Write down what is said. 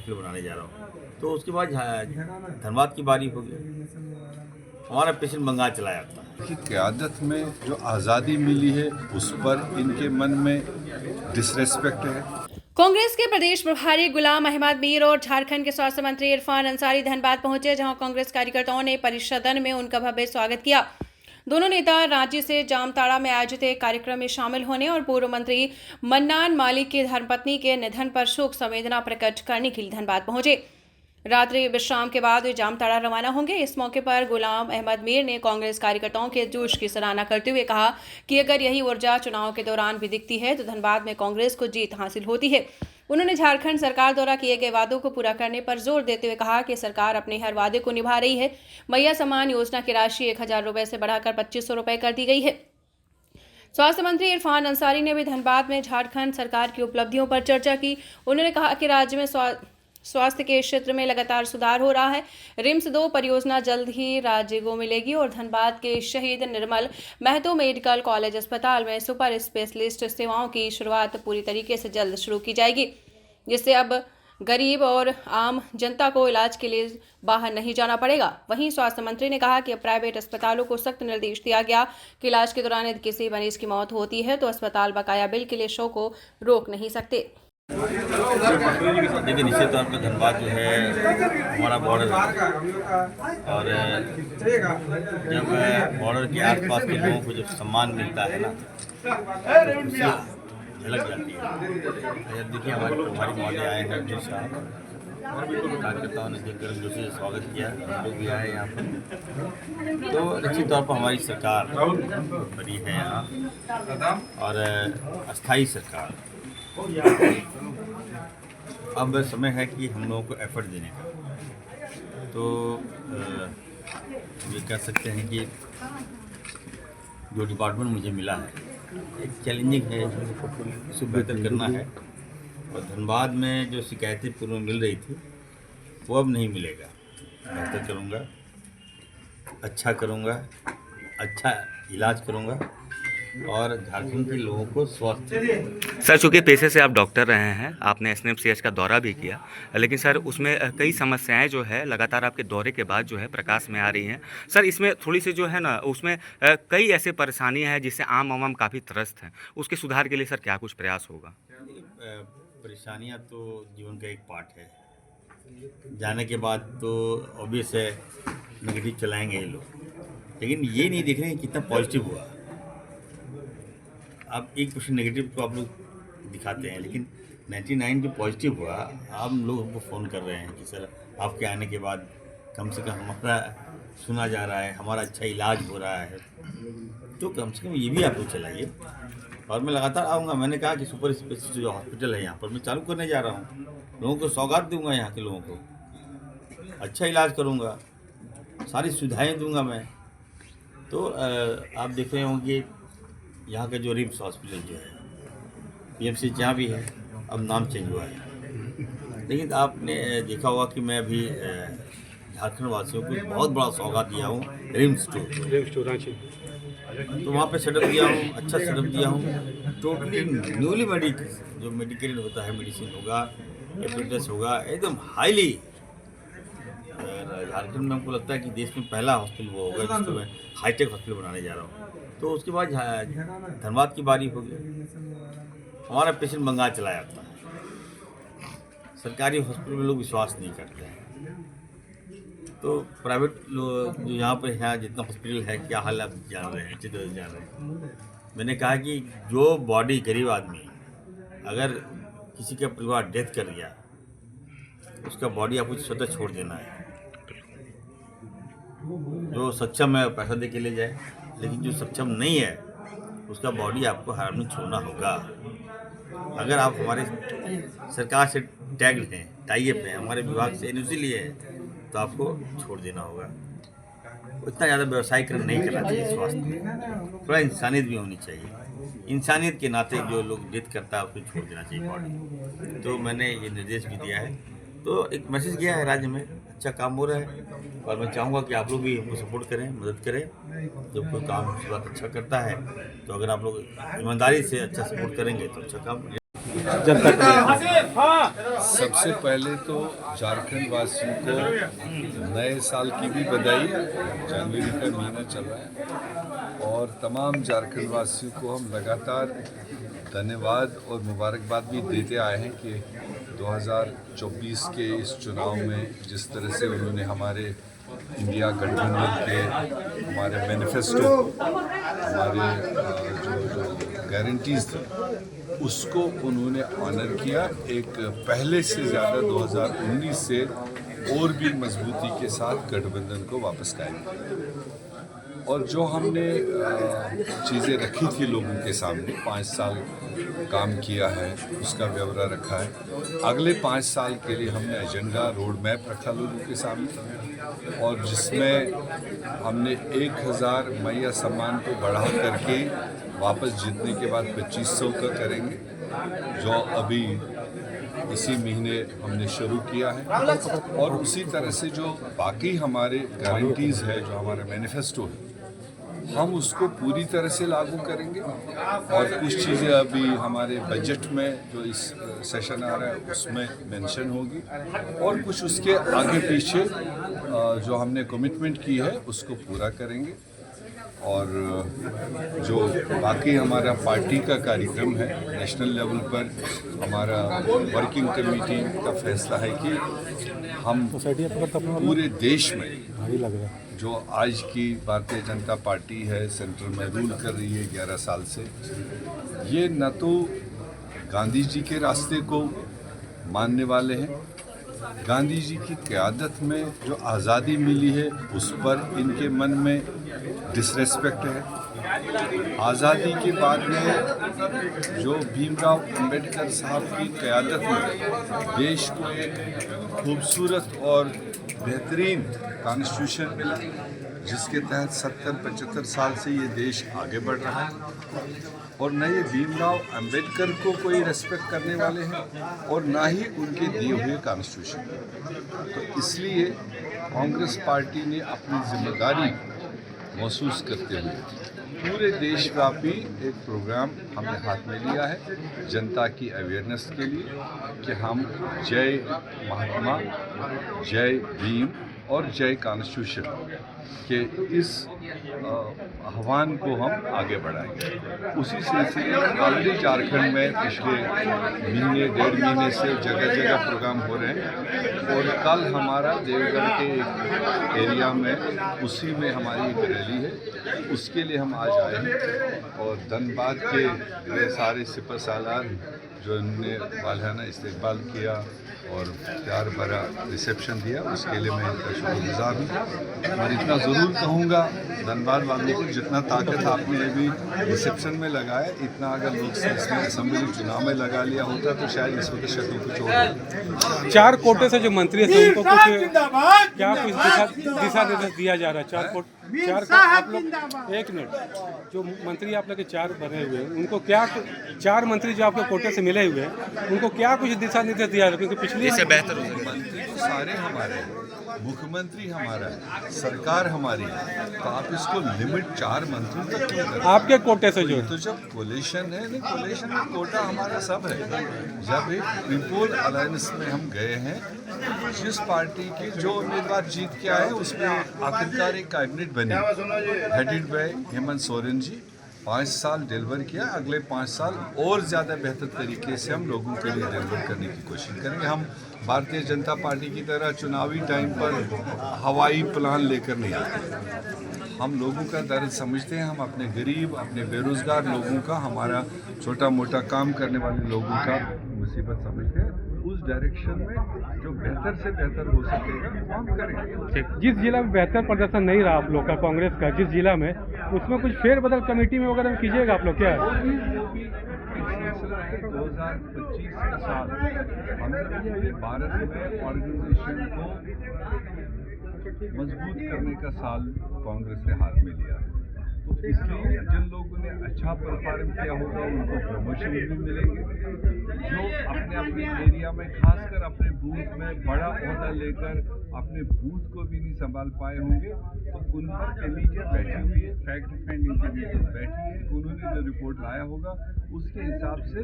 Hospital बनाने जा रहा हूँ। तो उसके बाद धनबाद की बारी होगी। हमारा पेशेंट बंगाल चला जाता है। कि क़यादत में जो आज़ादी मिली है उस पर इनके मन में डिसरेस्पेक्ट है। कांग्रेस के प्रदेश प्रभारी गुलाम अहमद मीर और झारखंड के स्वास्थ्य मंत्री इरफान अंसारी धनबाद पहुंचे, जहां कांग्रेस कार्यकर्ताओं ने परिसदन में उनका भव्य स्वागत किया। दोनों नेता रांची से जामताड़ा में आयोजित एक कार्यक्रम में शामिल होने और पूर्व मंत्री मन्नान मालिक की धर्मपत्नी के निधन पर शोक संवेदना प्रकट करने के लिए धनबाद पहुंचे। रात्रि विश्राम के बाद वे जामताड़ा रवाना होंगे। इस मौके पर गुलाम अहमद मीर ने कांग्रेस कार्यकर्ताओं के जोश की सराहना करते हुए कहा कि अगर यही ऊर्जा चुनाव के दौरान भी दिखती है तो धनबाद में कांग्रेस को जीत हासिल होती है। उन्होंने झारखंड सरकार द्वारा किए गए वादों को पूरा करने पर जोर देते हुए कहा कि सरकार अपने हर वादे को निभा रही है। मैया सम्मान योजना की राशि 1000 रुपये से बढ़ाकर 2500 रुपये कर दी गई है। स्वास्थ्य मंत्री इरफान अंसारी ने भी धनबाद में झारखंड सरकार की उपलब्धियों पर चर्चा की। उन्होंने कहा कि राज्य में स्वास्थ्य के क्षेत्र में लगातार सुधार हो रहा है। रिम्स 2 परियोजना जल्द ही राज्य को मिलेगी और धनबाद के शहीद निर्मल महतो मेडिकल कॉलेज अस्पताल में सुपर स्पेशलिस्ट सेवाओं की शुरुआत पूरी तरीके से जल्द शुरू की जाएगी, जिससे अब गरीब और आम जनता को इलाज के लिए बाहर नहीं जाना पड़ेगा। वहीं स्वास्थ्य मंत्री ने कहा कि अब प्राइवेट अस्पतालों को सख्त निर्देश दिया गया कि इलाज के दौरान यदि किसी मरीज की मौत होती है तो अस्पताल बकाया बिल के लिए शो को रोक नहीं सकते। देखिए, निश्चित तौर पर धनबाद जो है हमारा बॉर्डर है और जब बॉर्डर के आसपास के लोगों को जब सम्मान मिलता है ना तो खुशी झलक जाती है। देखिए, हमारे महोदय आए हैं, अध्यक्ष साहब, कार्यकर्ताओं ने गर्मजोशी से स्वागत किया, हम लोग भी आए यहाँ पर। तो निश्चित तौर पर हमारी सरकार बनी है यहाँ और अस्थायी सरकार। अब समय है कि हम लोगों को एफर्ट देने का। तो ये कह सकते हैं कि जो डिपार्टमेंट मुझे मिला है एक चैलेंजिंग है, उसको बेहतर करना है। और धनबाद में जो शिकायतें पूर्व में मिल रही थी वो अब नहीं मिलेगा। बेहतर करूँगा, अच्छा करूँगा, अच्छा इलाज करूँगा और झारखंड के लोगों को स्वस्थ। सर, चूँकि पेशे से आप डॉक्टर रहे हैं, आपने एसएनएमसीएच का दौरा भी किया, लेकिन सर उसमें कई समस्याएं जो है लगातार आपके दौरे के बाद जो है प्रकाश में आ रही हैं। सर, इसमें थोड़ी सी जो है ना उसमें कई ऐसे परेशानियां हैं जिससे आम आवाम काफ़ी त्रस्त हैं। उसके सुधार के लिए सर क्या कुछ प्रयास होगा? परेशानियां तो जीवन का एक पार्ट है। जाने के बाद तो ऑब्वियस है नेगेटिव चलाएंगे ये लोग, लेकिन ये नहीं देख रहे हैं कितना पॉजिटिव हुआ। अब 1% नेगेटिव तो आप लोग दिखाते हैं, लेकिन 99 जो पॉजिटिव हुआ, आप लोग हमको फ़ोन कर रहे हैं कि सर आपके आने के बाद कम से कम हमारा सुना जा रहा है, हमारा अच्छा इलाज हो रहा है। तो कम से कम ये भी आप लोग चलाइए और मैं लगातार आऊँगा। मैंने कहा कि सुपर स्पेशलिस्ट जो हॉस्पिटल है यहाँ पर मैं चालू करने जा रहा हूँ। लोगों को सौगात दूंगा, यहाँ के लोगों को अच्छा इलाज करूँगा, सारी सुविधाएँ दूंगा मैं। तो आप देख रहे होंगे यहाँ का जो रिम्स हॉस्पिटल जो है पीएमसी जहाँ भी है, अब नाम चेंज हुआ है। लेकिन आपने देखा होगा कि मैं अभी झारखंड वासियों को बहुत बड़ा सौगात दिया हूँ, रिम्स स्टोर रांची। तो वहाँ पे सेटअप दिया हूँ, अच्छा सेटअप दिया हूँ। टोटली न्यूली जो मेडिकेटेड होता है, मेडिसिन होगा, एपिडेस होगा, एकदम हाईली। झारखंड में हमको लगता है कि देश में पहला हॉस्पिटल वो होगा जिसको मैं हाईटेक हॉस्पिटल बनाने जा रहा हूँ। तो उसके बाद धनबाद की बारी होगी। हमारा पेशेंट बंगाल चला जाता है। सरकारी हॉस्पिटल में लोग विश्वास नहीं करते हैं, तो प्राइवेट लोग जो यहाँ पर है, जितना हॉस्पिटल है, क्या हाल आप जान रहे हैं, अच्छी तरह से जान रहे हैं। मैंने कहा कि जो बॉडी गरीब आदमी अगर किसी का परिवार डेथ कर गया, उसका बॉडी आपको स्वतः छोड़ देना है। जो सक्षम है पैसा दे के ले जाए, लेकिन जो सक्षम नहीं है उसका बॉडी आपको हर में छोड़ना होगा। अगर आप हमारे सरकार से टैग्ड हैं, टाइप हैं, हमारे विभाग से एनओसी लिए हैं, तो आपको छोड़ देना होगा। इतना ज़्यादा व्यवसायीकरण नहीं करना चाहिए। स्वास्थ्य में थोड़ा इंसानियत भी होनी चाहिए। इंसानियत के नाते जो लोग डेथ करता है उसको छोड़ देना चाहिए बॉडी। तो मैंने ये निर्देश भी दिया है। तो एक मैसेज गया है, राज्य में अच्छा काम हो रहा है और मैं चाहूँगा कि आप लोग भी हमको सपोर्ट करें, मदद करें। जब कोई काम शुरुआत अच्छा करता है तो अगर आप लोग ईमानदारी से अच्छा सपोर्ट करेंगे तो अच्छा काम जनता के लिए? सबसे पहले तो झारखंड वासियों को नए साल की भी बधाई। जनवरी का महीना चल रहा है और तमाम झारखंड वासियों को हम लगातार धन्यवाद और मुबारकबाद भी देते आए हैं कि 2024 के इस चुनाव में जिस तरह से उन्होंने हमारे इंडिया गठबंधन के हमारे मैनिफेस्टो, हमारे जो गारंटीज थी उसको उन्होंने ऑनर किया। एक पहले से ज़्यादा 2019 से और भी मजबूती के साथ गठबंधन को वापस कायम किया और जो हमने चीज़ें रखी थी लोगों के सामने 5 साल काम किया है उसका ब्यौरा रखा है। अगले 5 साल के लिए हमने एजेंडा रोड मैप रखा लोगों के सामने और जिसमें हमने 1000 मैया सम्मान को बढ़ा करके वापस जीतने के बाद 2500 का करेंगे, जो अभी इसी महीने हमने शुरू किया है। और उसी तरह से जो बाकी हमारे गारंटीज़ है, जो हमारा मैनिफेस्टो है, हम उसको पूरी तरह से लागू करेंगे और कुछ चीज़ें अभी हमारे बजट में जो इस सेशन आ रहा है उसमें मेंशन होगी और कुछ उसके आगे पीछे जो हमने कमिटमेंट की है उसको पूरा करेंगे। और जो बाकी हमारा पार्टी का कार्यक्रम है नेशनल लेवल पर, हमारा वर्किंग कमेटी का फैसला है कि हम पूरे देश में जो आज की भारतीय जनता पार्टी है सेंटर में रूल कर रही है 11 साल से, ये न तो गांधी जी के रास्ते को मानने वाले हैं, गांधी जी की क़यादत में जो आज़ादी मिली है उस पर इनके मन में डिसरेस्पेक्ट है। आज़ादी के बाद में जो भीमराव अंबेडकर साहब की क़यादत में देश को एक खूबसूरत और बेहतरीन कॉन्स्टिट्यूशन मिला जिसके तहत 70-75 साल से ये देश आगे बढ़ रहा है और न ये भीमराव अंबेडकर को कोई रेस्पेक्ट करने वाले हैं और ना ही उनके दिए हुए कॉन्स्टिट्यूशन। तो इसलिए कांग्रेस पार्टी ने अपनी जिम्मेदारी महसूस करते हुए पूरे देशव्यापी एक प्रोग्राम हमने हाथ में लिया है जनता की अवेयरनेस के लिए कि हम जय महात्मा, जय भीम और जय कॉन्स्टिट्यूशन के इस आह्वान को हम आगे बढ़ाएंगे। उसी सिलसिले में ऑलरेडी झारखंड में पिछले महीने 1.5 महीने से जगह जगह प्रोग्राम हो रहे हैं और कल हमारा देवगढ़ के एक एरिया में उसी में हमारी एक रैली है, उसके लिए हम आज आए हैं। और धनबाद के सारे सिपह सालार जो इन्होंने वालियाना इस्तेकबाल किया और प्यार भरा रिसेप्शन दिया, उसके लिए मैं इनका शुक्रगुजार हूँ। और इतना ज़रूर कहूँगा धनबाद वालों को, जितना ताकत आपने अभी रिसेप्शन में लगाया, इतना अगर लोकसभा असेंबली चुनाव में लगा लिया होता तो शायद इस वक्त शक्ल कुछ और। 4 कोटे से जो मंत्री थे उनको कुछ क्या कुछ दिशा निर्देश दिया जा रहा है? 4 कोटे आप लोग, एक मिनट, जो मंत्री आप लोग के 4 बने हुए हैं उनको क्या, 4 मंत्री जो आपके कोटे से मिले हुए हैं उनको क्या कुछ दिशा निर्देश दिया है? क्योंकि पिछली इससे बेहतर हो सकता है। मंत्री तो सारे हमारे हैं, मुख्यमंत्री हमारा है, सरकार हमारी है, तो आप इसको लिमिट 4 मंत्री तक क्यों करें? आपके कोटे से जो तो जब कोलिशन है, नहीं कोलिशन में कोटा हमारा सब है। जब एक ट्रिपल अलायंस में हम गए हैं, जिस पार्टी के जो उम्मीदवार जीत के आए उसमें आखिरकार एक कैबिनेट बनी हेडेड बाय हेमंत सोरेन जी, 5 साल डिलीवर किया। अगले 5 साल और ज़्यादा बेहतर तरीके से हम लोगों के लिए डिलीवर करने की कोशिश करेंगे। हम भारतीय जनता पार्टी की तरह चुनावी टाइम पर हवाई प्लान लेकर नहीं आते। हम लोगों का दर्द समझते हैं, हम अपने गरीब, अपने बेरोज़गार लोगों का, हमारा छोटा मोटा काम करने वाले लोगों का मुसीबत समझते हैं। उस डायरेक्शन में जो बेहतर से बेहतर हो सकेगा वो हम करेंगे। जिस जिला में बेहतर प्रदर्शन नहीं रहा आप लोग का, कांग्रेस का जिस जिला में, उसमें कुछ फेरबदल कमेटी में वगैरह कीजिएगा आप लोग क्या? 2025 का साल हमने पूरे भारत में ऑर्गेनाइजेशन को मजबूत करने का साल कांग्रेस ने हाथ में लिया है। तो इसलिए जिन लोगों ने अच्छा परफॉर्म किया होगा उनको प्रमोशन भी मिलेंगे। जो अपने अपने एरिया में, खासकर अपने बूथ में बड़ा ओहदा लेकर अपने बूथ को भी नहीं संभाल पाए होंगे, तो उन पर कमेटियाँ बैठी हुई है, फैक्ट फाइंडिंग कमेटी बैठी है, उन्होंने जो रिपोर्ट लाया होगा उसके हिसाब से